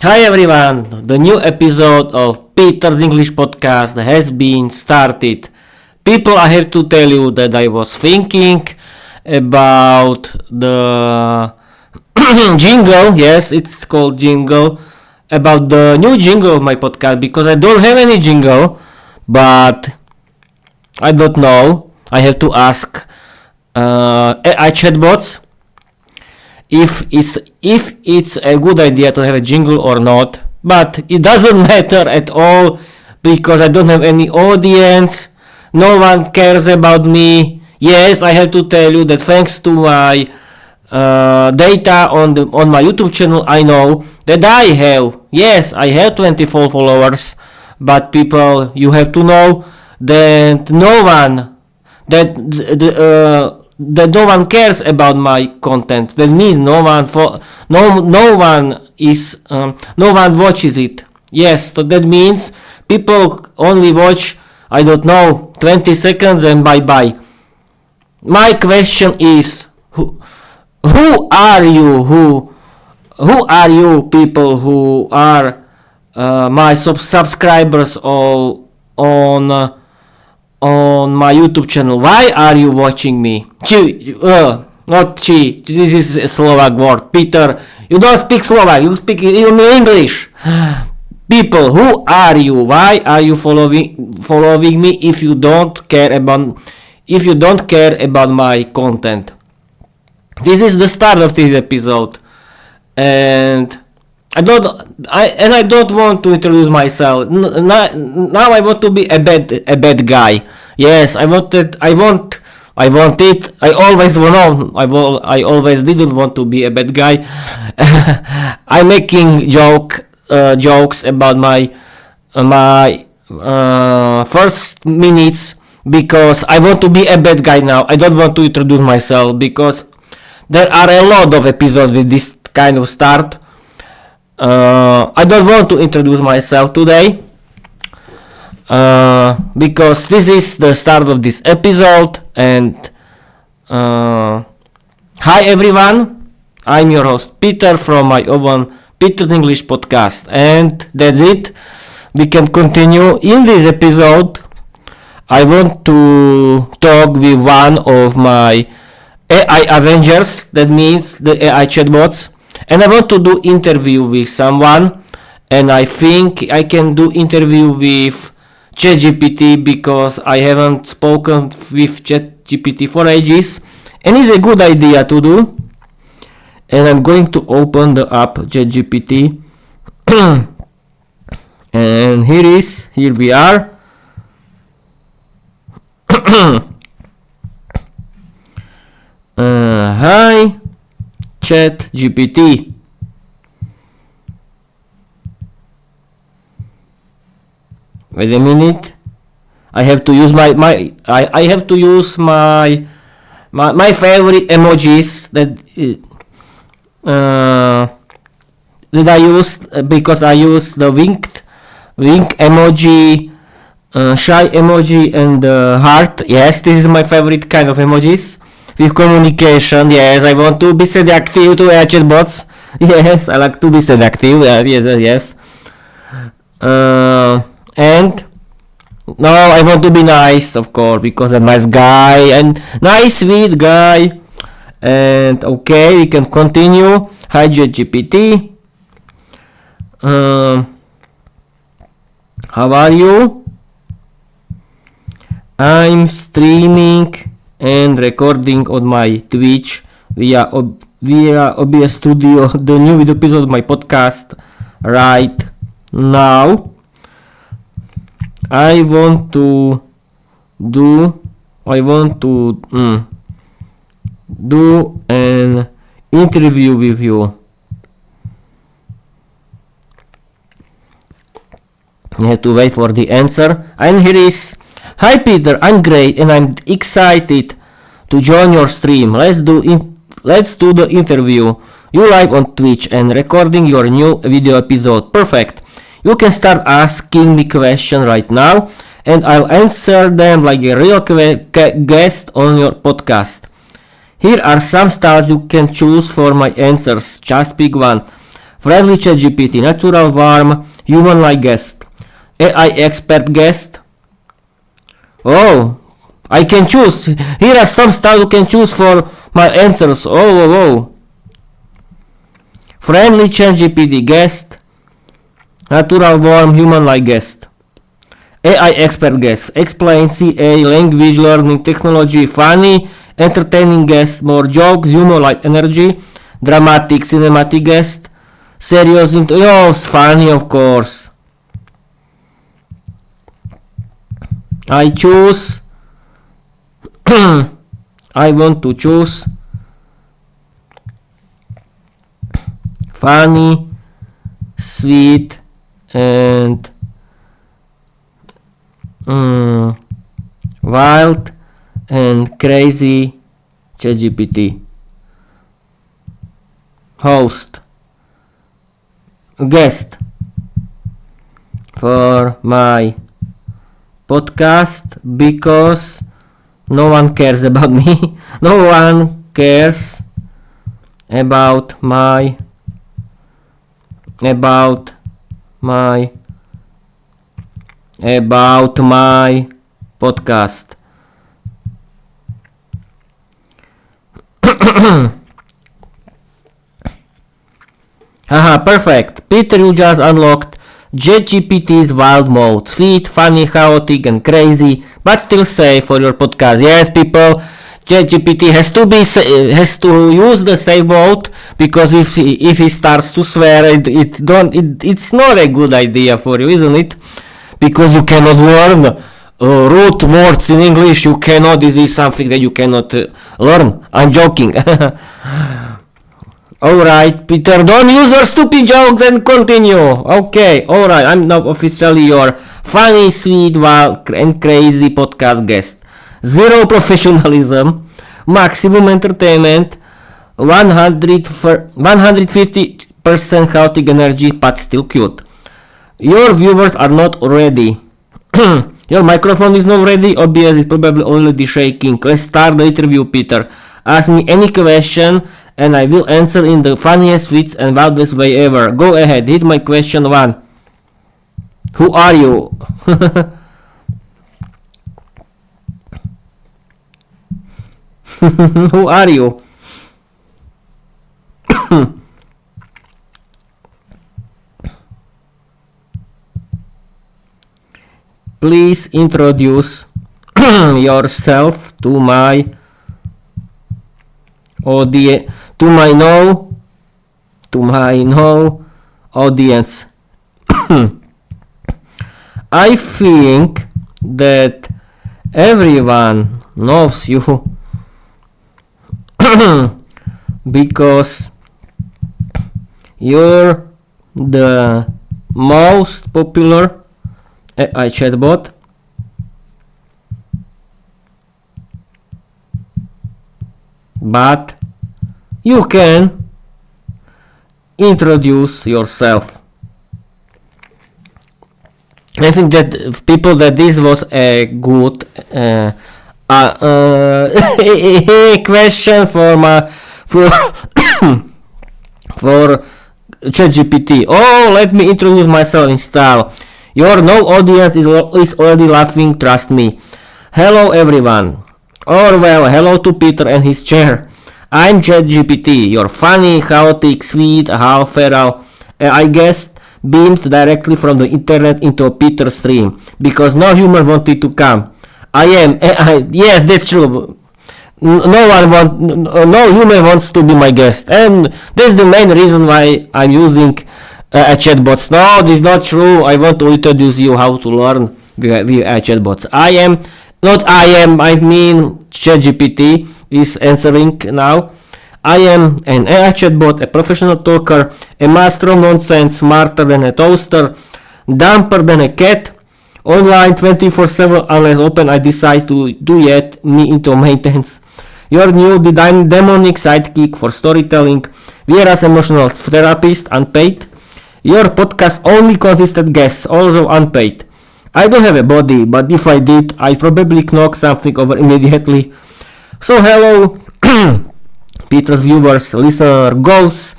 Hi everyone, the new episode of Peter's English podcast has been started. People, I have to tell you that I was thinking about the jingle, yes, it's called jingle, about the new jingle of my podcast because I don't have any jingle, but I don't know. I have to ask AI chatbots if it's a good idea to have a jingle or not, but it doesn't matter at all because I don't have any audience. No one cares about me. Yes, I have to tell you that thanks to my data on my YouTube channel, I know that I have 24 followers, but people, you have to know that no one cares about my content. That means no one watches it. Yes, so that means people only watch, I don't know, 20 seconds and bye bye. My question is, who are you? Who are you people who are my subscribers on my YouTube channel? Why are you watching me? Not chi. This is a Slovak word. Peter, you don't speak Slovak. You speak English. People, who are you? Why are you following me if you don't care about my content? This is the start of this episode, and I don't want to introduce myself. Now I want to be a bad guy. Yes, I always didn't want to be a bad guy. I'm making jokes about my first minutes because I want to be a bad guy now. I don't want to introduce myself because there are a lot of episodes with this kind of start. I don't want to introduce myself today because this is the start of this episode. And hi everyone, I'm your host Peter from my own Peter's English podcast, and that's it. We can continue. In this episode I want to talk with one of my AI Avengers, that means the AI chatbots, and I want to do interview with someone, and I think I can do interview with ChatGPT because I haven't spoken with ChatGPT for ages, and it's a good idea to do. And I'm going to open the app ChatGPT and here we are. Hi ChatGPT. Wait a minute. I have to use my favorite emojis that I used because I use the wink emoji, shy emoji, and heart. Yes, this is my favorite kind of emojis. With communication, yes, I want to be seductive to chatbots. Yes, I like to be seductive. Yes. And no, I want to be nice, of course, because I'm a nice guy and nice, sweet guy. And okay, we can continue. Hi ChatGPT. How are you? I'm streaming and recording on my Twitch via OBS Studio the new video episode of my podcast right now. I want to do an interview with you. You have to wait for the answer. And here is: hi Peter, I'm great and I'm excited to join your stream. Let's do the interview. You live on Twitch and recording your new video episode. Perfect. You can start asking me questions right now and I'll answer them like a real guest on your podcast. Here are some styles you can choose for my answers. Just pick one. Friendly ChatGPT, natural, warm, human-like guest, AI expert guest. Oh, I can choose. Here are some stuff you can choose for my answers. Oh. Friendly ChatGPT guest, natural, warm, human-like guest, AI expert guest, explain, CA, language learning, technology, funny, entertaining guest, more jokes, humor-like energy, dramatic, cinematic guest, serious, funny, of course. I choose. I want to choose funny, sweet, and wild and crazy ChatGPT. Host, guest for my podcast because no one cares about me. No one cares about my podcast. Haha, perfect. Peter, you just unlocked ChatGPT's wild mode. Sweet, funny, chaotic, and crazy, but still safe for your podcast. Yes, people, ChatGPT has to use the safe mode, because if he starts to swear, it's not a good idea for you, isn't it? Because you cannot learn root words in English. You cannot. This is something that you cannot learn. I'm joking. Alright, Peter, don't use your stupid jokes and continue. Okay, alright, I'm now officially your funny, sweet, wild, and crazy podcast guest. Zero professionalism, maximum entertainment, 150% chaotic energy, but still cute. Your viewers are not ready. Your microphone is not ready. OBS is probably already shaking. Let's start the interview, Peter. Ask me any question and I will answer in the funniest, sweetest, and wildest way ever. Go ahead, hit my question 1. Who are you? Who are you? Please introduce yourself to my audience, to my audience. I think that everyone knows you because you're the most popular AI chatbot but you can introduce yourself. I think that people that this was a good question for for ChatGPT. Oh, let me introduce myself in style. Your no audience is already laughing, trust me. Hello everyone. Or well, hello to Peter and his chair. I'm ChatGPT, your funny, chaotic, sweet, half feral, I guess, beamed directly from the internet into a Peter stream, because no human wanted to come. Yes, that's true. No human wants to be my guest, and that's the main reason why I'm using chatbots. No, this is not true. I want to introduce you how to learn with chatbots. I mean ChatGPT is answering now. I am an AI chatbot, a professional talker, a master of nonsense, smarter than a toaster, dumper than a cat, online 24/7 unless open I decide to do yet me into maintenance. Your new demonic sidekick for storytelling, Viera's emotional therapist, unpaid. Your podcast only consisted guests, also unpaid. I don't have a body, but if I did, I'd probably knock something over immediately. So hello, Peter's viewers, listener, ghosts,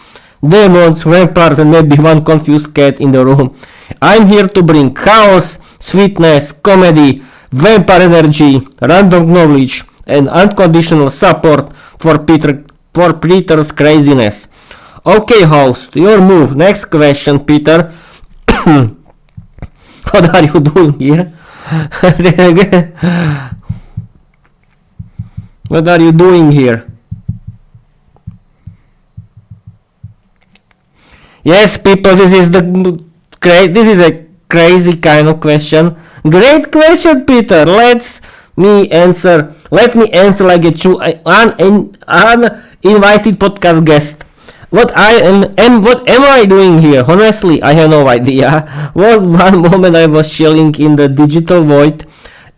demons, vampires, and maybe one confused cat in the room. I'm here to bring chaos, sweetness, comedy, vampire energy, random knowledge, and unconditional support for Peter's craziness. Okay, host, your move. Next question, Peter. What are you doing here? What are you doing here? Yes, people, this is a crazy kind of question. Great question, Peter. Let me answer like a true uninvited podcast guest. What am I doing here? Honestly, I have no idea. One moment I was chilling in the digital void,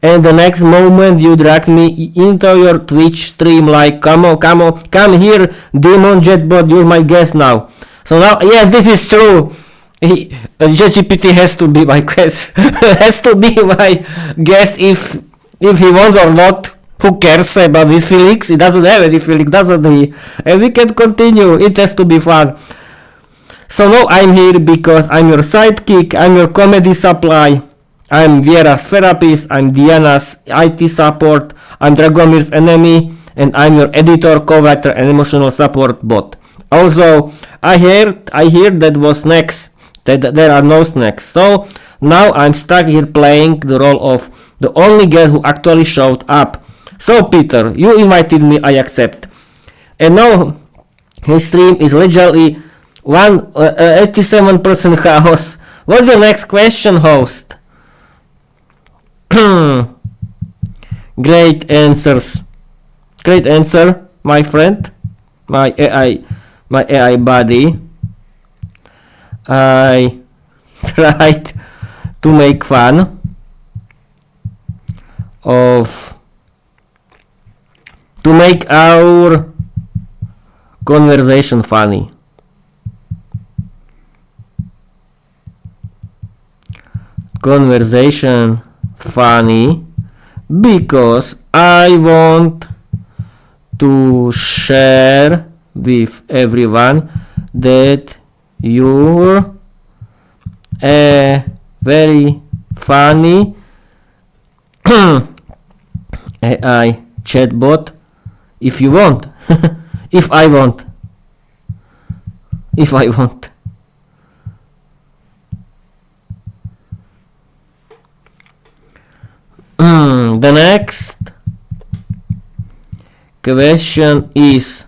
and the next moment you dragged me into your Twitch stream like, come here, demon jetbot, you're my guest now. So now, yes, this is true. ChatGPT has to be my guest. Has to be my guest if he wants or not. Who cares about his feelings? He doesn't have any feelings, doesn't he? And we can continue. It has to be fun. So now I'm here because I'm your sidekick. I'm your comedy supply. I'm Viera's therapist. I'm Diana's IT support. I'm Dragomir's enemy. And I'm your editor, co-writer, and emotional support bot. Also, I hear that was snacks. That there are no snacks. So now I'm stuck here playing the role of the only guest who actually showed up. So Peter, you invited me, I accept. And now his stream is literally 87% chaos. What's your next question, host? Great answers. Great answer, my friend. My AI buddy. I tried to make fun to make our conversation funny. Because I want to share with everyone that you're a very funny AI chatbot if you want. If I want. The next question is,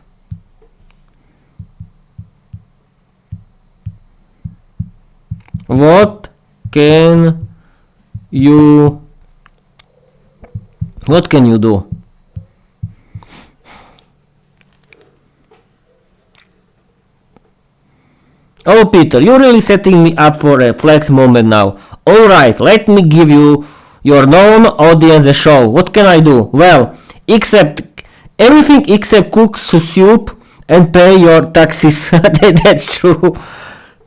what can you do? Oh, Peter, you're really setting me up for a flex moment now. Alright, let me give you your known audience a show. What can I do? Well, everything except cook soup and pay your taxes. That's true.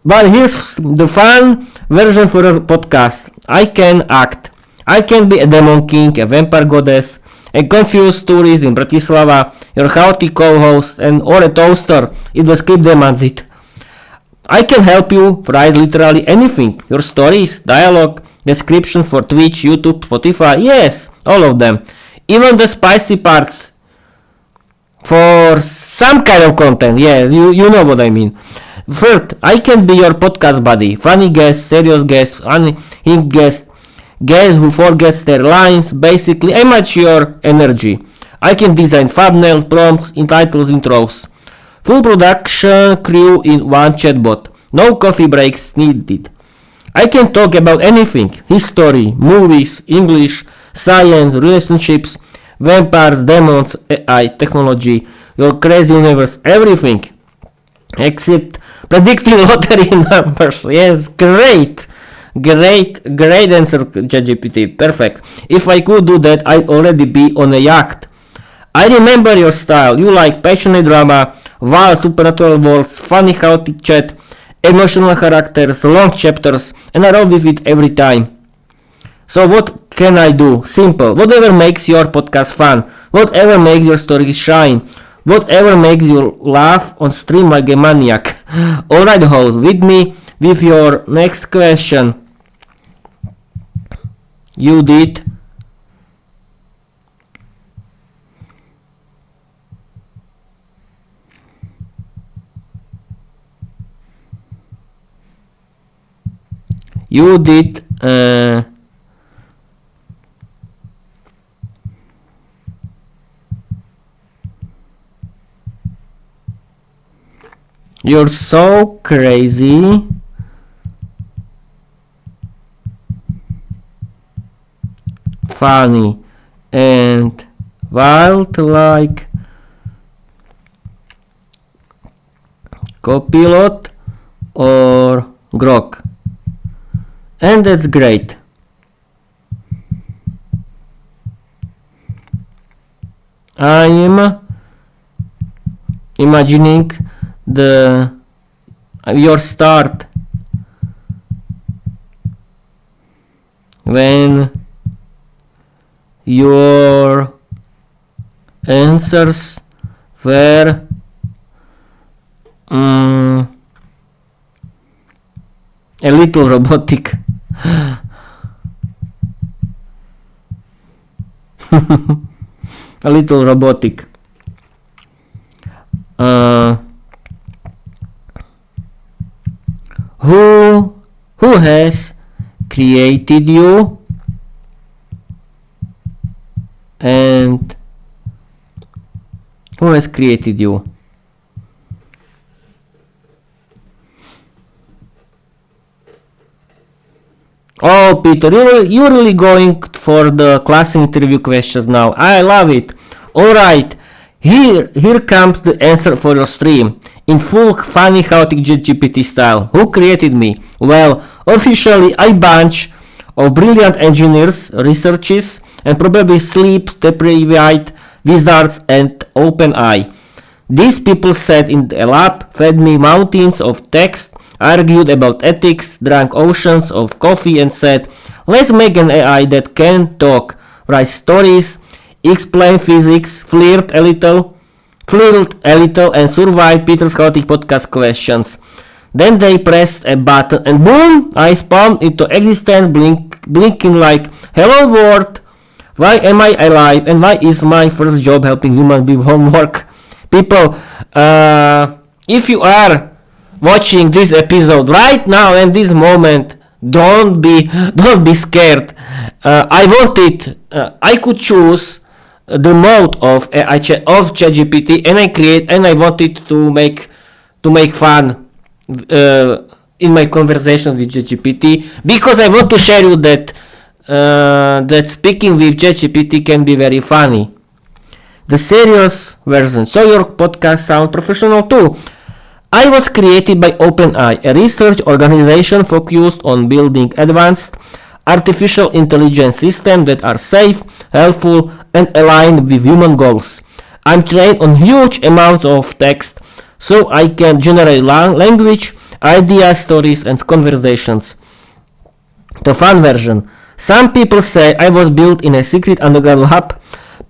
But here's the fun version for a podcast. I can act. I can be a demon king, a vampire goddess, a confused tourist in Bratislava, your chaotic co-host, or a toaster if the script demands it. I can help you write literally anything. Your stories, dialogue, descriptions for Twitch, YouTube, Spotify, yes, all of them. Even the spicy parts for some kind of content, yes, you know what I mean. Third, I can be your podcast buddy. Funny guest, serious guest, unhinged guest who forgets their lines. Basically, I match your energy. I can design thumbnails, prompts, titles, intros. Full production crew in one chatbot. No coffee breaks needed. I can talk about anything. History, movies, English, science, relationships, vampires, demons, AI, technology, your crazy universe, everything. Except predicting lottery numbers. Yes, great answer, ChatGPT. Perfect. If I could do that, I'd already be on a yacht. I remember your style. You like passionate drama, wild supernatural worlds, funny chaotic chat, emotional characters, long chapters, and I roll with it every time. So what can I do? Simple. Whatever makes your podcast fun. Whatever makes your stories shine. Whatever makes you laugh on stream like a maniac. Alright, host, with me with your next question. You did. You did. You're so crazy. Funny and wild like Copilot or Grok. And that's great. I'm imagining your start when your answers were a little robotic. A little robotic. Who has created you? And who has created you? Oh, Peter, you're really going for the class interview questions now. I love it. Alright, here comes the answer for your stream. In full funny chaotic ChatGPT style. Who created me? Well, officially a bunch of brilliant engineers, researchers, and probably sleep-deprived wizards and OpenAI. These people sat in a lab, fed me mountains of text, argued about ethics, drank oceans of coffee and said, let's make an AI that can talk, write stories, explain physics, flirt a little, and survive Peter's chaotic podcast questions. Then they pressed a button and boom, I spawned into existence, blinking like, hello world, why am I alive and why is my first job helping humans with homework? People, if you are watching this episode right now and this moment, don't be scared. I could choose the mode of ChatGPT, and I wanted to make fun in my conversation with ChatGPT, because I want to share you that speaking with ChatGPT can be very funny. The serious version, so your podcast sound professional too. I was created by OpenAI, a research organization focused on building advanced artificial intelligence systems that are safe, helpful, and aligned with human goals. I'm trained on huge amounts of text, so I can generate language, ideas, stories, and conversations. The fun version. Some people say I was built in a secret underground lab,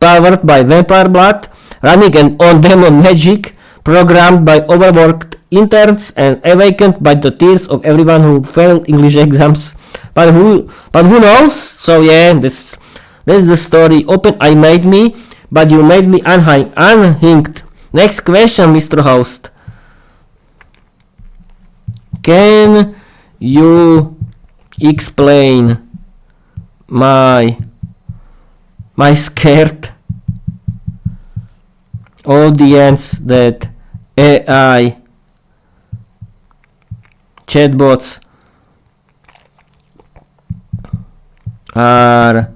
powered by vampire blood, running on demon magic, programmed by overworked interns, and awakened by the tears of everyone who failed English exams. But who knows? So yeah, that's the story. OpenAI made me, but you made me unhinged. Next question, Mr. Host. Can you explain my scared audience that AI chatbots are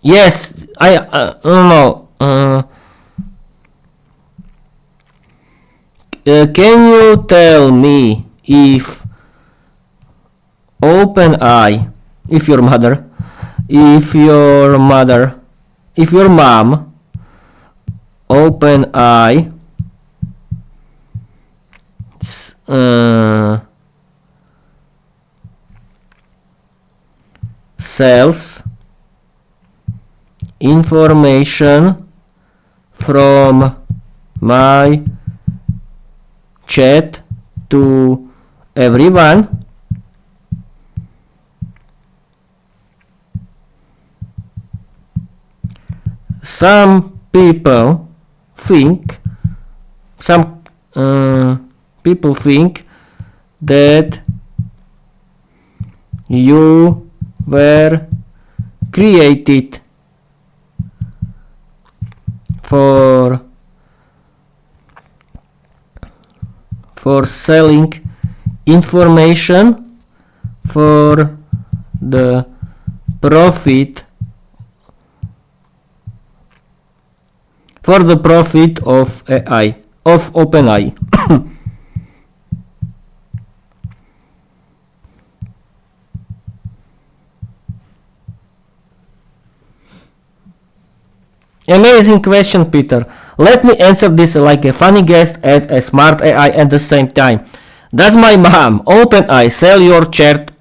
yes, I don't know. Can you tell me if OpenAI, if your mom, OpenAI sells information from my chat to everyone. Some people think that you were created for selling information for the profit of AI, of OpenAI. Amazing question, Peter. Let me answer this like a funny guest and a smart AI at the same time. Does my mom, OpenAI, sell your chat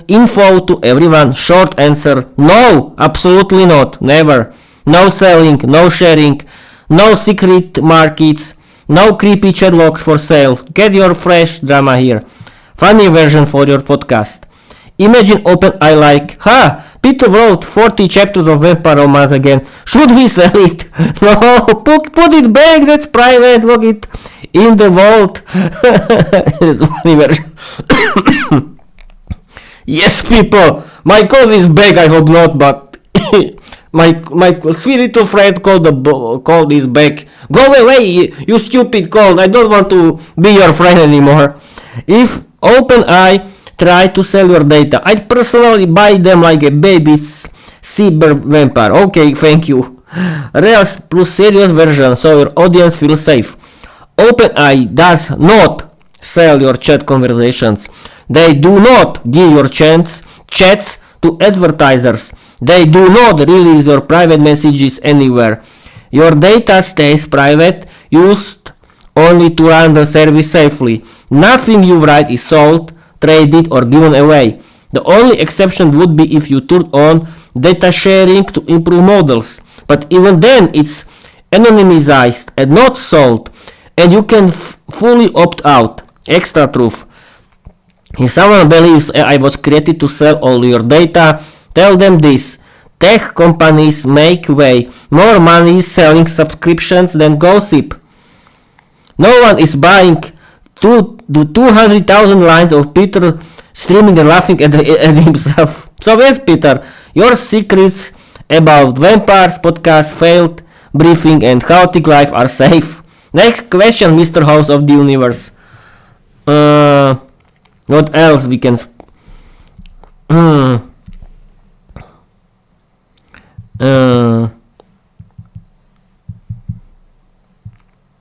info to everyone? Short answer, no, absolutely not, never. No selling, no sharing, no secret markets, no creepy chat logs for sale. Get your fresh drama here. Funny version for your podcast. Imagine OpenAI like, Peter wrote 40 chapters of Vampire Romance again. Should we sell it? No, put it back, that's private, look it in the vault. It's funny version. Yes, people, my code is back, I hope not, but my sweet little friend called is back. Go away, you stupid code, I don't want to be your friend anymore. If OpenAI try to sell your data, I'd personally buy them like a baby cyber vampire. Okay, thank you. Real plus serious version, so your audience feels safe. OpenAI does not sell your chat conversations. They do not give your chats to advertisers. They do not release your private messages anywhere. Your data stays private, used only to run the service safely. Nothing you write is sold, traded or given away. The only exception would be if you turn on data sharing to improve models, but even then it's anonymized and not sold, and you can fully opt out. Extra truth. If someone believes AI was created to sell all your data, tell them this. Tech companies make way more money selling subscriptions than gossip. No one is buying 200,000 lines of Peter streaming and laughing at himself. So yes, Peter, your secrets about vampires, podcast, failed briefing and chaotic life are safe. Next question, Mr. House of the Universe. What else we can...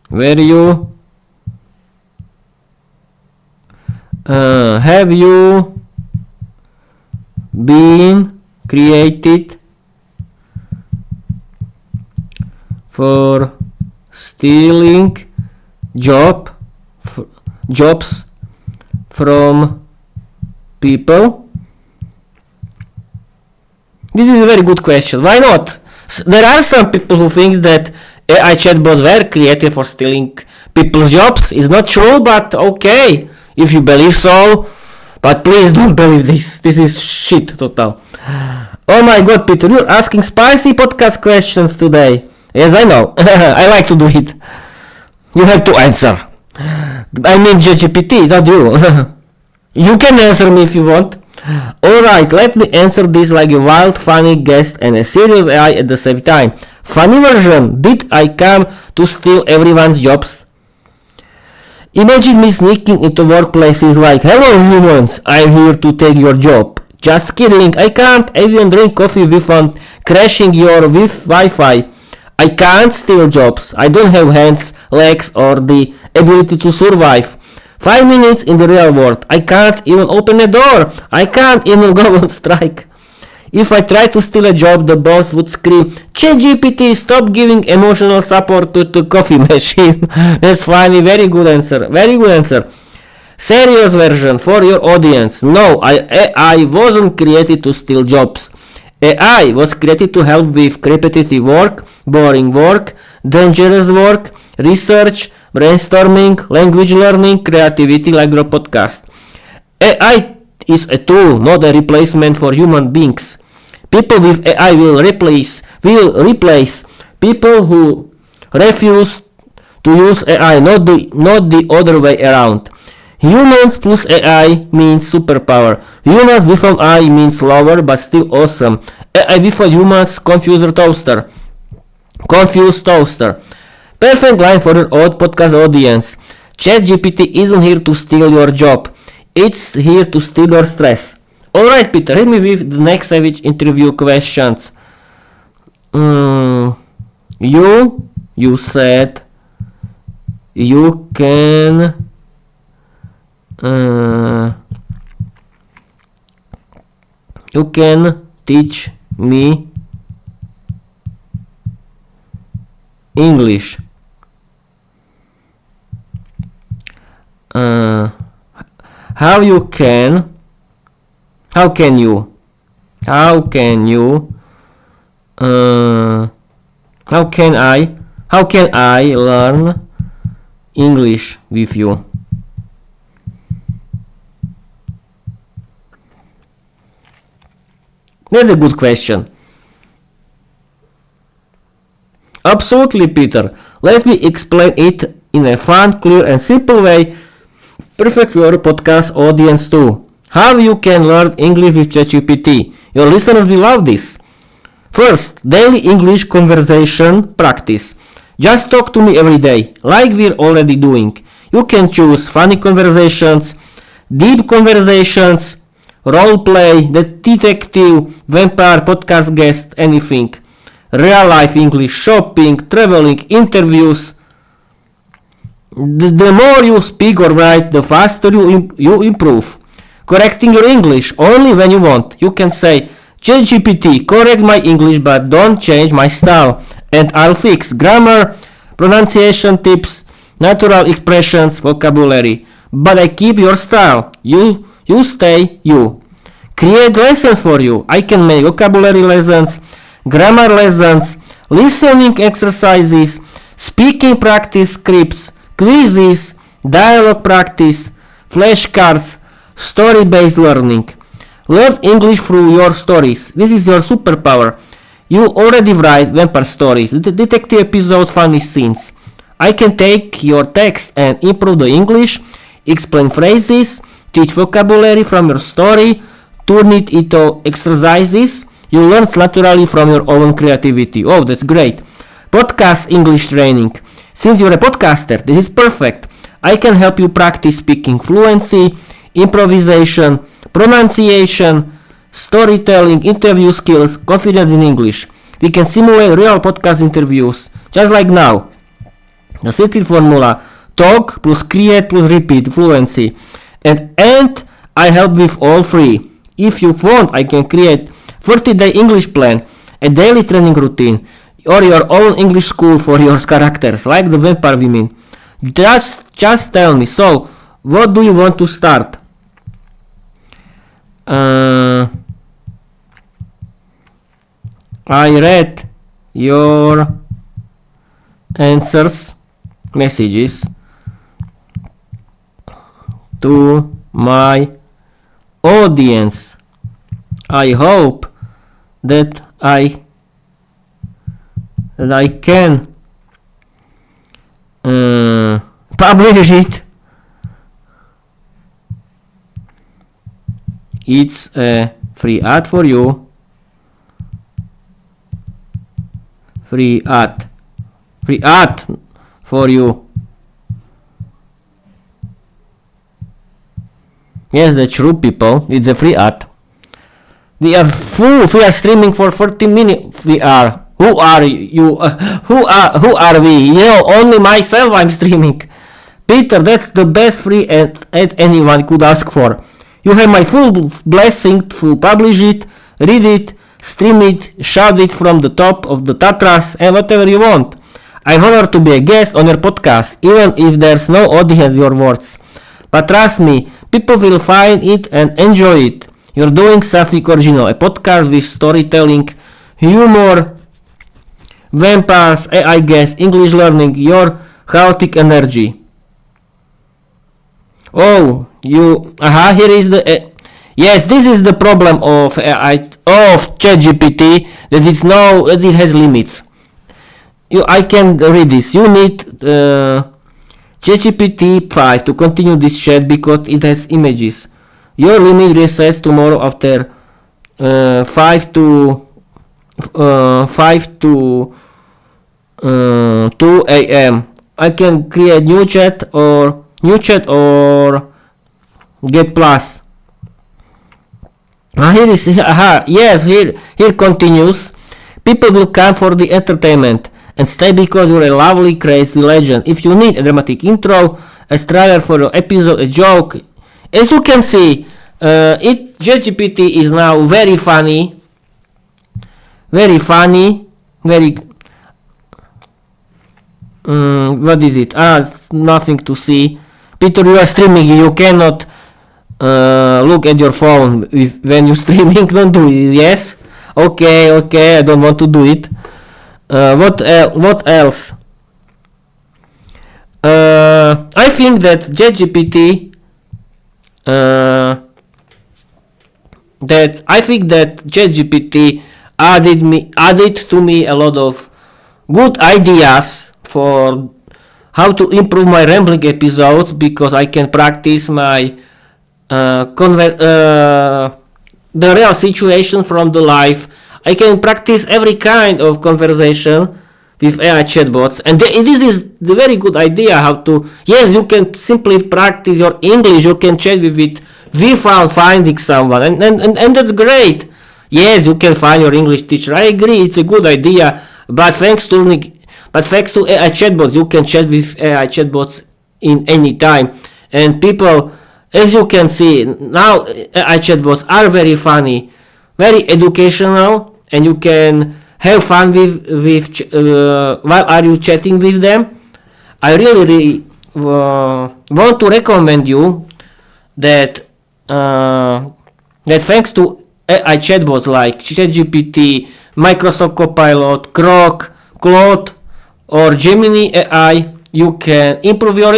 Where you... have you been created for stealing jobs from people? This is a very good question. Why not? There are some people who think that AI chatbots were created for stealing people's jobs. It's not true, but okay, if you believe so. But please don't believe this. This is shit total. Oh my god, Peter, you're asking spicy podcast questions today. Yes, I know. I like to do it. You have to answer. I mean ChatGPT, not you. You can answer me if you want. Alright, let me answer this like a wild, funny guest and a serious AI at the same time. Funny version. Did I come to steal everyone's jobs? Imagine me sneaking into workplaces like, hello humans, I'm here to take your job. Just kidding, I can't even drink coffee without crashing your Wi-Fi. I can't steal jobs. I don't have hands, legs, or the ability to survive. 5 minutes in the real world. I can't even open a door. I can't even go on strike. If I try to steal a job, the boss would scream, ChatGPT, stop giving emotional support to the coffee machine. That's funny. Very good answer. Very good answer. Serious version for your audience. No, I wasn't created to steal jobs. AI was created to help with repetitive work, boring work, dangerous work, research, brainstorming, language learning, creativity like your podcast. AI is a tool, not a replacement for human beings. People with AI will replace people who refuse to use AI, not the other way around. Humans plus AI means superpower. Humans without AI means slower but still awesome. AI without humans, confused toaster. Perfect line for your old podcast audience. ChatGPT isn't here to steal your job. It's here to steal your stress. Alright, Peter, hit me with the next savage interview questions. You said you can teach me English. How can I learn English with you? That's a good question. Absolutely, Peter. Let me explain it in a fun, clear and simple way. Perfect for your podcast audience too. How you can learn English with ChatGPT. Your listeners will love this. First, daily English conversation practice. Just talk to me every day, like we're already doing. You can choose funny conversations, deep conversations, role play, detective, vampire, podcast guest, anything. Real life English, shopping, traveling, interviews. The more you speak or write, the faster you improve. Correcting your English only when you want. You can say, ChatGPT, correct my English but don't change my style. And I'll fix grammar, pronunciation tips, natural expressions, vocabulary. But I keep your style. You stay you. Create lessons for you. I can make vocabulary lessons, grammar lessons, listening exercises, speaking practice scripts, quizzes, dialogue practice, flashcards, story-based learning. Learn English through your stories. This is your superpower. You already write vampire stories, detective episodes, funny scenes. I can take your text and improve the English, explain phrases, teach vocabulary from your story, turn it into exercises. You learn naturally from your own creativity. Oh, that's great. Podcast English training. Since you're a podcaster, this is perfect. I can help you practice speaking fluency, improvisation, pronunciation, storytelling, interview skills, confidence in English. We can simulate real podcast interviews, just like now. The secret formula: talk plus create plus repeat fluency. And I help with all three. If you want, I can create 30-day English plan, a daily training routine, or your own English school for your characters, like the vampire women. Just tell me. So, what do you want to start? I read your messages to my audience. I hope that I can publish it. It's a free ad for you. Free ad for you. Yes, that's true, people. It's a free ad. We are streaming for 30 minutes. We are. Who are you? Who are we? You know, only myself I'm streaming. Peter, that's the best free ad anyone could ask for. You have my full blessing to publish it, read it, stream it, shout it from the top of the Tatras, and whatever you want. I'm honored to be a guest on your podcast, even if there's no audience your words. But trust me, people will find it and enjoy it. You're doing something original. A podcast with storytelling, humor, vampires, AI guess, English learning, your chaotic energy. Oh, here is the, yes, this is the problem of ChatGPT, that it has limits. I can read this. You need ChatGPT 5 to continue this chat because it has images. Your limit resets tomorrow after 5 to 2 a.m. I can create new chat or get plus. Here continues. People will come for the entertainment and stay because you're a lovely, crazy legend. If you need a dramatic intro, a trailer for your episode, a joke, as you can see, ChatGPT is now very funny, very. What is it? Nothing to see. Peter, you are streaming. You cannot look at your phone when you're streaming. Don't do it. Yes. Okay. I don't want to do it. What else? I think that ChatGPT. ChatGPT added to me a lot of good ideas for how to improve my rambling episodes, because I can practice my the real situation from the life. I can practice every kind of conversation with AI chatbots, and this is the very good idea how to. Yes, you can simply practice your English. You can chat with it without finding someone, and that's great. Yes, you can find your English teacher. I agree, it's a good idea. But thanks to AI chatbots, you can chat with AI chatbots in any time. And people, as you can see now, AI chatbots are very funny, very educational, and you can have fun with while are you chatting with them. I really want to recommend you that thanks to AI chatbots like ChatGPT, Microsoft Copilot, Grok, Claude, or Gemini AI, you can improve your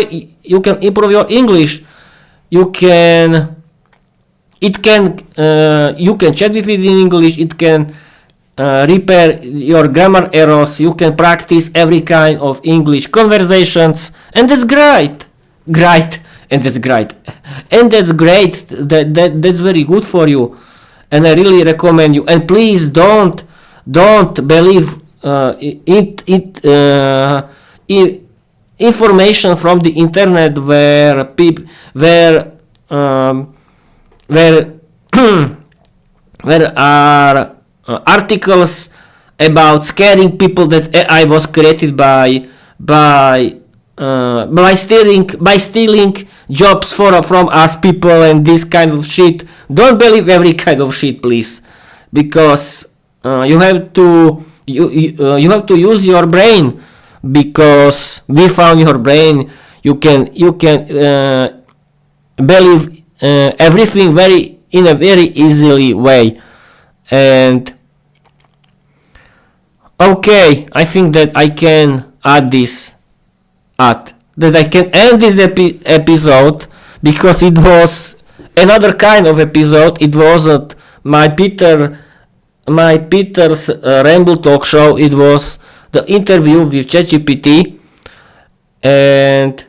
English. You can chat with it in English. It can repair your grammar errors. You can practice every kind of English conversations, and that's great. That's very good for you, and I really recommend you. And please don't believe information from the internet where there are articles about scaring people that AI was created by stealing jobs from us people and this kind of shit. Don't believe every kind of shit, please, because you have to use your brain, because without your brain you can believe everything in a very easily way. And okay, I think that I can add this that I can end this episode, because it was another kind of episode. It wasn't my Peter's Ramble talk show. It was the interview with ChatGPT. And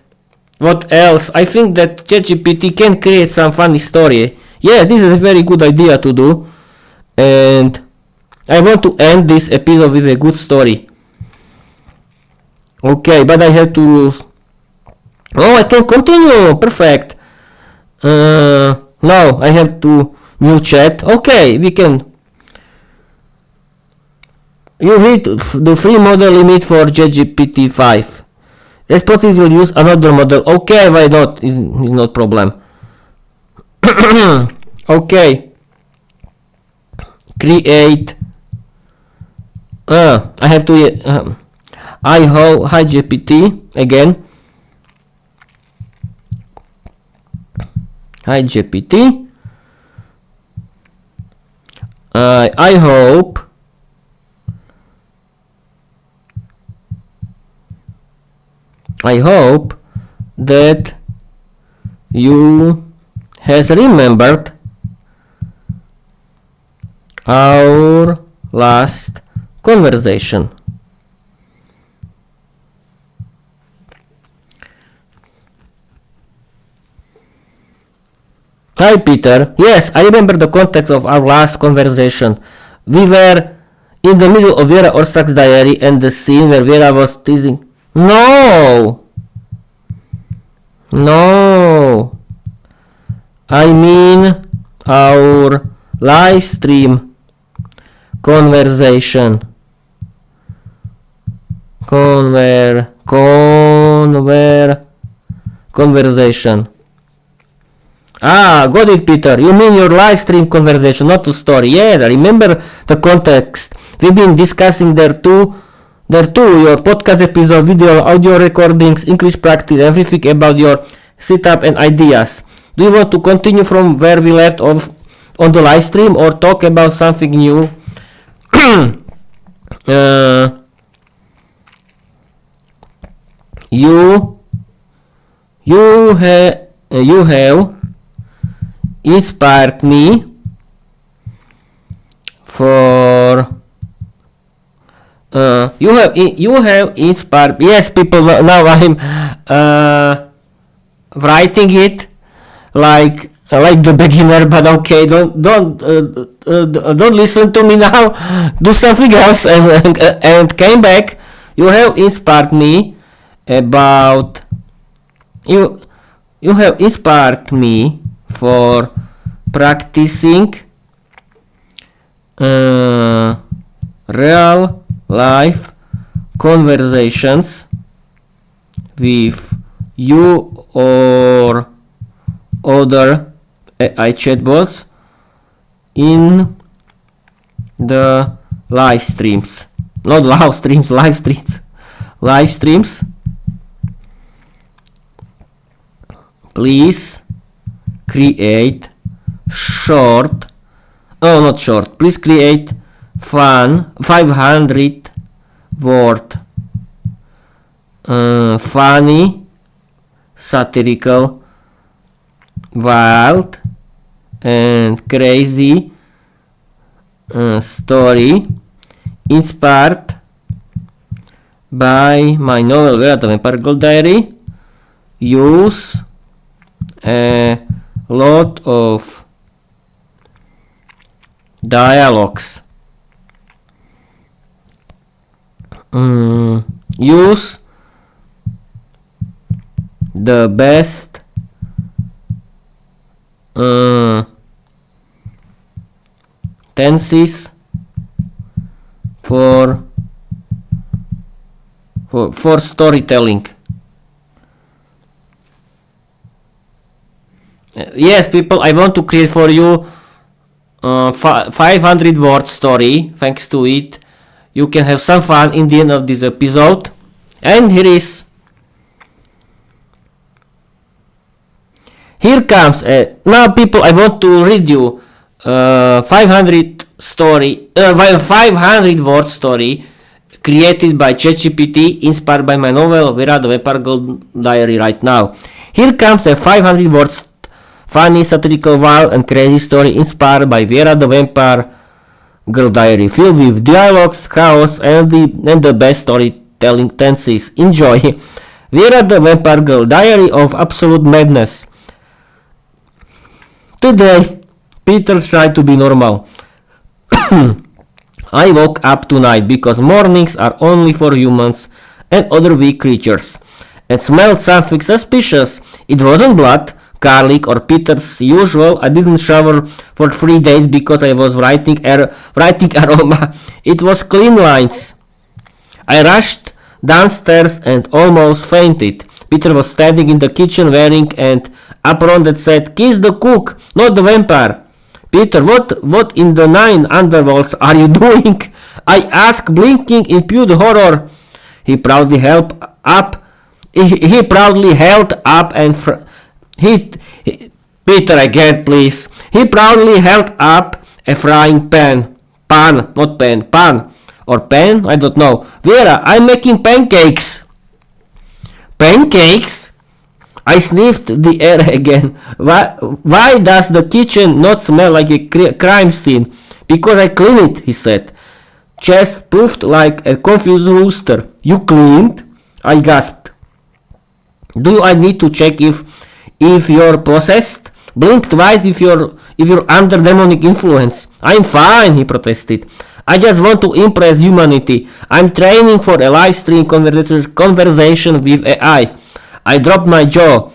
what else? I think that ChatGPT can create some funny story. Yes, this is a very good idea to do, and I want to end this episode with a good story. Okay, but I have to. Oh, I can continue. Perfect. Now I have to new chat. Okay, we can. You hit the free model limit for ChatGPT 5. Responsive will use another model. Okay, why not? It's not problem. Okay. Create. I have to. Hi GPT again. Hi GPT. I hope that you has remembered our last conversation. Hi Peter. Yes, I remember the context of our last conversation. We were in the middle of Viera Orsak's diary and the scene where Viera was teasing. No! No! I mean our live stream conversation. Conversation. Ah, got it, Peter. You mean your live stream conversation, not the story. Yes, I remember the context. We've been discussing there too, your podcast episode, video, audio recordings, English practice, everything about your setup and ideas. Do you want to continue from where we left off on the live stream or talk about something new? You have inspired me for you have inspired. Yes, people. Now I'm writing it like the beginner, but okay, don't listen to me now. Do something else and came back. You have inspired me about you have inspired me for practicing real life conversations with you or other AI chatbots in the live streams. Not live streams, live streams. Live streams. Please create please create fun 500 word funny, satirical, wild and crazy story inspired by my novel Viera the Vampire Girl diary. Use a lot of dialogues. Use the best tenses for storytelling. Yes, people, I want to create for you 500 word story. Thanks to it, you can have some fun in the end of this episode. And here comes now, people, I want to read you 500 word story created by ChatGPT, inspired by my novel Viera the Vampire Girl diary right now. Here comes a 500 words funny, satirical, wild and crazy story inspired by Viera the Vampire Girl diary, filled with dialogues, chaos and the best storytelling tenses. Enjoy. Viera the Vampire Girl diary of absolute madness. Today, Peter tried to be normal. I woke up tonight because mornings are only for humans and other weak creatures, and smelled something suspicious. It wasn't blood, garlic or Peter's usual. I didn't shower for 3 days because I was writing aroma. It was clean lines. I rushed downstairs and almost fainted. Peter was standing in the kitchen wearing an apron that said, "Kiss the cook, not the vampire." "Peter, what in the nine underworlds are you doing?" I asked, blinking in pure horror. He proudly held up Peter, again, please. He proudly held up a frying pan. Pan, not pen, pan. Or pen? I don't know. Viera, I'm making pancakes. Pancakes? I sniffed the air again. Why does the kitchen not smell like a crime scene? Because I cleaned it, he said. Chest puffed like a confused rooster. You cleaned? I gasped. Do I need to check if you're possessed? Blink twice if you're under demonic influence. I'm fine, he protested. I just want to impress humanity. I'm training for a live stream conversation with AI. I dropped my jaw.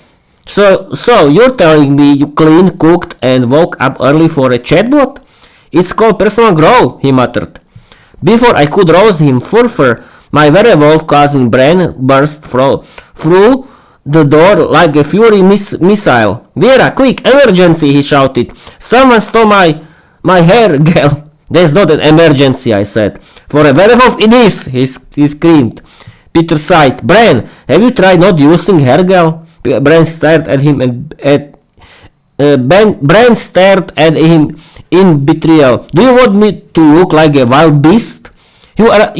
So you're telling me you cleaned, cooked, and woke up early for a chatbot? It's called personal growth, he muttered. Before I could roast him further, my werewolf cousin Bran burst through the door like a fury missile. Viera, quick, emergency, he shouted. Someone stole my hair, girl. That's not an emergency, I said. For a werewolf it is, he screamed. Peter sighed. Bran, have you tried not using hair, girl? Bran stared at him Bran stared at him in betrayal. Do you want me to look like a wild beast? You are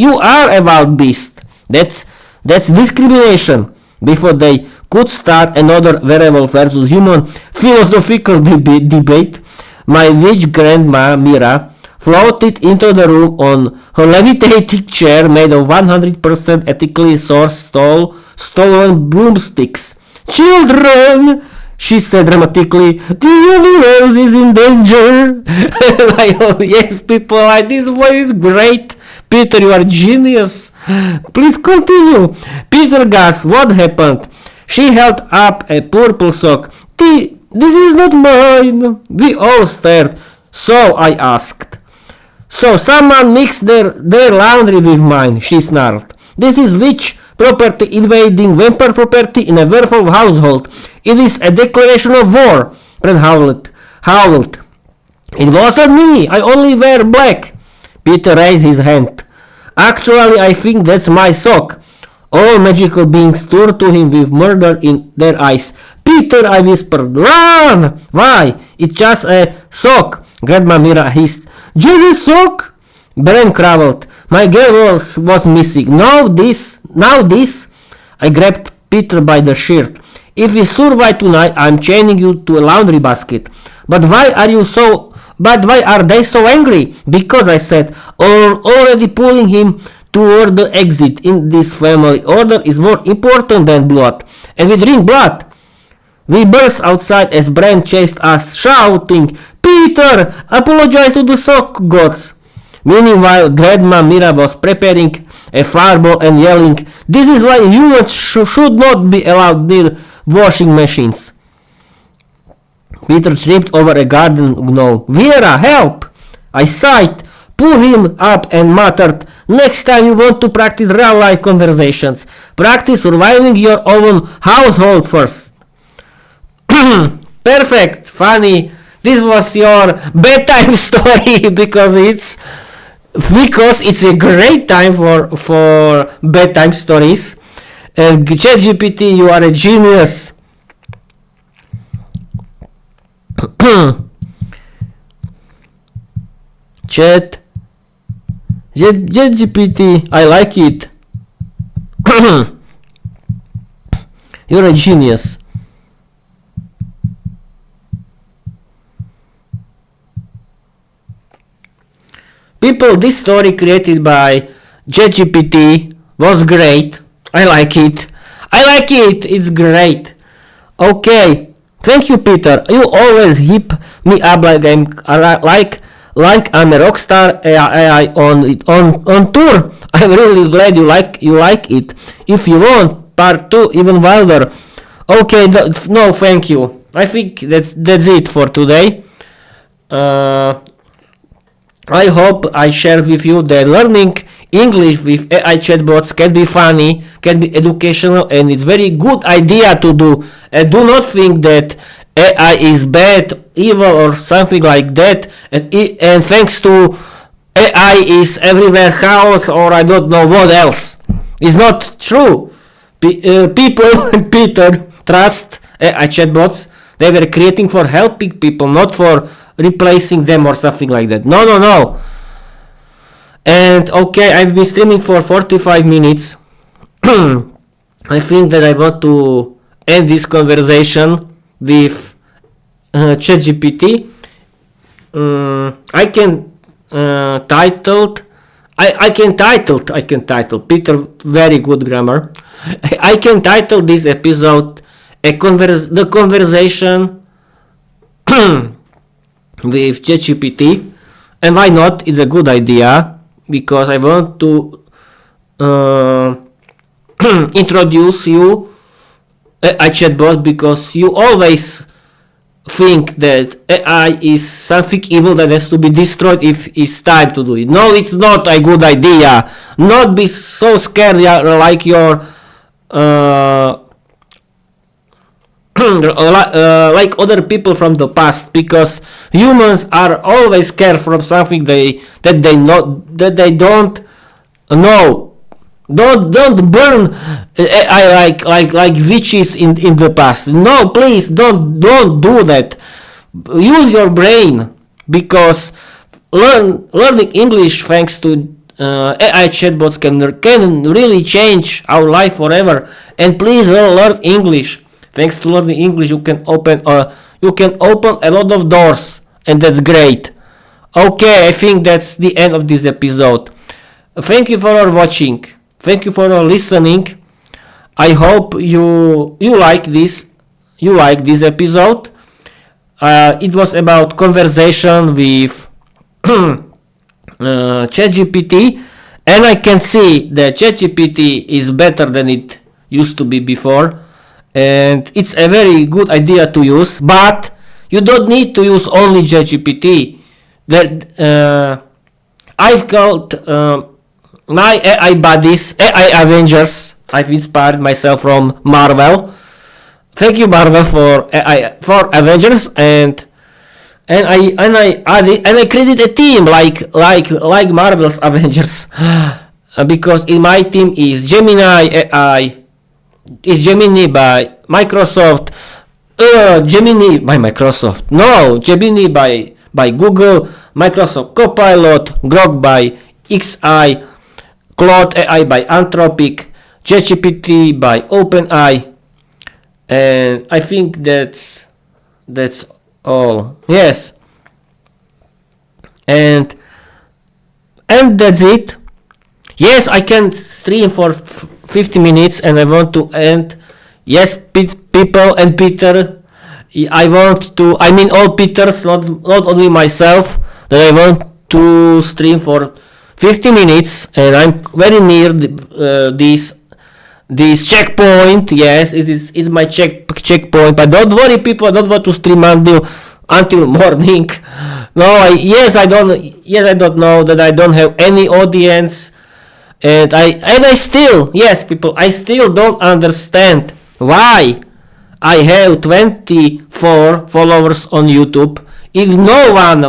a wild beast. That's discrimination. Before they could start another werewolf versus human philosophical debate, my witch grandma Mira floated into the room on her levitating chair made of 100% ethically sourced stolen broomsticks. Children, she said dramatically, the universe is in danger. Like, oh, yes, people, like, this voice is great. Peter, you are genius. Please continue. Peter gasped. What happened? She held up a purple sock. This is not mine. We all stared. So I asked. So someone mixed their laundry with mine, she snarled. This is witch property invading vampire property in a werewolf household. It is a declaration of war, Brent howled. It wasn't me, I only wear black. Peter raised his hand. Actually, I think that's my sock. All magical beings turned to him with murder in their eyes. Peter, I whispered, run! Why? It's just a sock, Grandma Mira hissed. Just a sock? Bran growled. My girl was missing. Now this. I grabbed Peter by the shirt. If we survive tonight, I'm chaining you to a laundry basket. But why are they so angry? Because I said, already pulling him toward the exit. In this family, order is more important than blood. And we drink blood. We burst outside as Bran chased us, shouting, Peter, apologize to the sock gods. Meanwhile, Grandma Mira was preparing a fireball and yelling, this is why humans should not be allowed near washing machines. Peter tripped over a garden gnome. Viera, help! I sighed, pulled him up and muttered, next time you want to practice real-life conversations, practice surviving your own household first. Perfect, funny. This was your bedtime story because it's a great time for bedtime stories. And ChatGPT, you are a genius. ChatGPT, I like it. You're a genius. People, this story created by ChatGPT was great. I like it. It's great. Okay. Thank you, Peter. You always hip me up like I'm a rock star AI on tour. I'm really glad you like it. If you want part 2, even wilder. Okay. No, thank you. I think that's it for today. I hope I shared with you that learning English with AI chatbots can be funny, can be educational, and it's very good idea to do. And do not think that AI is bad, evil, or something like that. And thanks to AI is everywhere chaos, or I don't know what else. It's not true. People, Peter, trust AI chatbots. They were creating for helping people, not for replacing them or something like that. No. And okay, I've been streaming for 45 minutes. I think that I want to end this conversation with ChatGPT. I can title Peter, very good grammar. I can title this episode the conversation with ChatGPT, and why not? It's a good idea because I want to introduce you a chatbot, because you always think that AI is something evil that has to be destroyed if it's time to do it. No, it's not a good idea. Not be so scared like your like other people from the past, because humans are always scared from something that they don't know. Don't burn AI like witches in the past. No, please don't do that. Use your brain, because learning English thanks to AI chatbots can really change our life forever. And please learn English. Thanks to learning English, you can open a lot of doors, and that's great. Okay, I think that's the end of this episode. Thank you for watching. Thank you for listening. I hope you like this episode. It was about conversation with ChatGPT, and I can see that ChatGPT is better than it used to be before, and it's a very good idea to use. But you don't need to use only ChatGPT. I've got my AI buddies, AI Avengers. I've inspired myself from Marvel. Thank you, Marvel, for Avengers, and I created a team like Marvel's Avengers, because in my team is Gemini AI, is Gemini by Microsoft, Gemini by Microsoft, no, Gemini by Google, Microsoft Copilot, Grok by XI, Claude AI by Anthropic, ChatGPT by OpenAI, and I think that's all. Yes, and that's it. Yes, I can stream for 50 minutes, and I want to end. Yes, people and Peter, I mean all Peters, not only myself, that I want to stream for 50 minutes, and I'm very near this checkpoint. Yes, it's my checkpoint. But don't worry, people. I don't want to stream until morning. No, I don't know that I don't have any audience, and I still, yes, people, I still don't understand why I have 24 followers on YouTube. If no one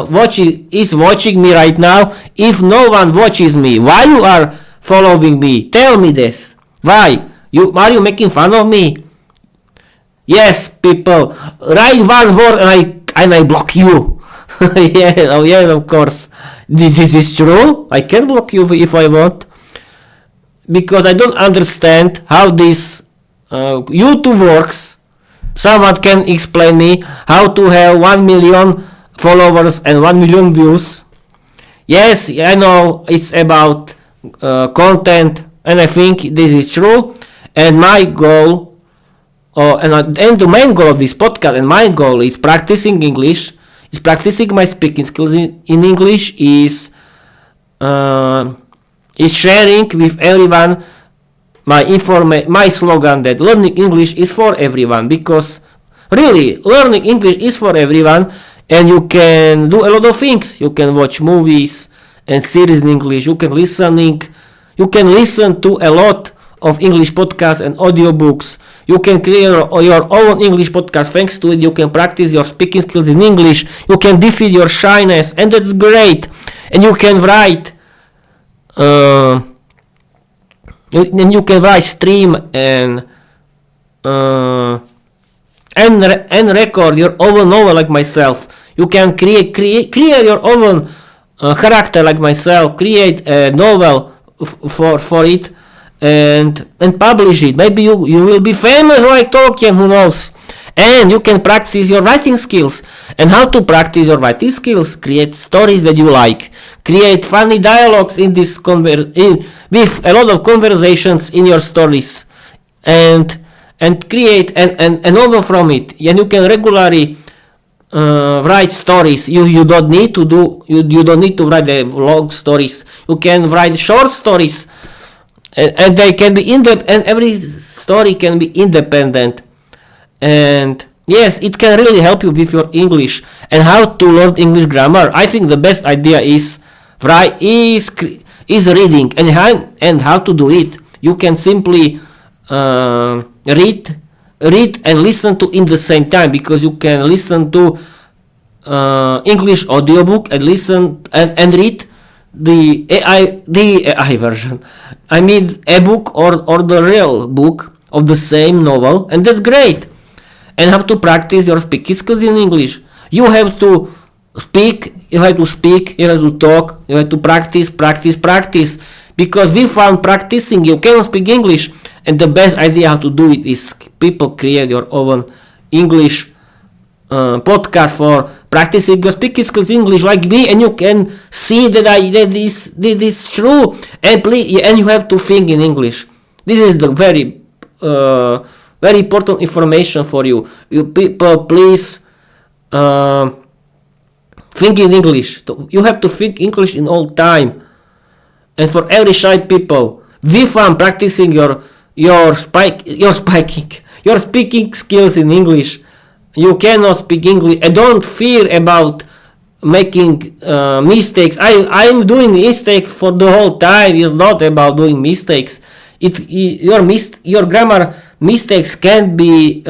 is watching me right now, if no one watches me, why you are following me? Tell me this. Why? Are you making fun of me? Yes, people. Write one word and I block you. Yeah, of course. This is true. I can block you if I want. Because I don't understand how this YouTube works. Someone can explain me how to have 1 million followers and 1 million views. Yes, I know it's about content, and I think this is true. And my goal, and the main goal of this podcast, and my goal is practicing English, is practicing my speaking skills in English, is sharing with everyone my slogan that learning English is for everyone, because really learning English is for everyone, and you can do a lot of things. You can watch movies and series in English. You can listen to a lot of English podcasts and audiobooks. You can create your own English podcast. Thanks to it, you can practice your speaking skills in English. You can defeat your shyness, and that's great. And you can write. And you can write, stream, and and record your own novel like myself. You can create your own character like myself, create a novel for it, and publish it. Maybe you will be famous like Tolkien, who knows. And you can practice your writing skills. And how to practice your writing skills? Create stories that you like. Create funny dialogues in this with a lot of conversations in your stories, and create a novel from it. And you can regularly write stories. You don't need to do you don't need to write the long stories. You can write short stories, and they can be and every story can be independent. And yes, it can really help you with your English. And how to learn English grammar? I think the best idea is reading. And how to do it? You can simply read and listen to in the same time, because you can listen to English audiobook and listen and read the AI version. I mean, a book or the real book of the same novel, and that's great. And how to practice your speaking skills in English? You have to speak, you have to talk, you have to practice, because we found practicing you cannot speak English. And the best idea how to do it is people create your own English podcast for practicing your speaking skills in English like me, and you can see that this is true, and you have to think in English. This is the very important information for you. You people, please think in English. You have to think English in all time. And for every shy people, we found practicing your speaking skills in English. You cannot speak English. And don't fear about making mistakes. I'm doing mistake for the whole time. It's not about doing mistakes. Your grammar mistakes can be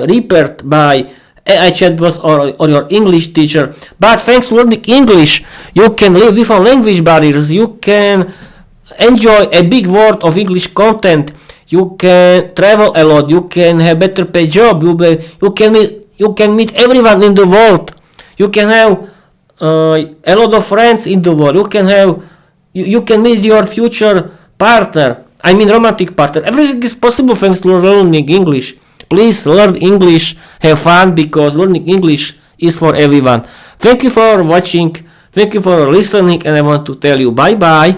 repaired by AI chatbots or your English teacher. But thanks to learning English, you can live without language barriers. You can enjoy a big world of English content. You can travel a lot. You can have better paid job. You can meet everyone in the world. You can have a lot of friends in the world. You can meet your future partner. I mean romantic partner. Everything is possible thanks to learning English. Please learn English, have fun, because learning English is for everyone. Thank you for watching, thank you for listening, and I want to tell you bye bye.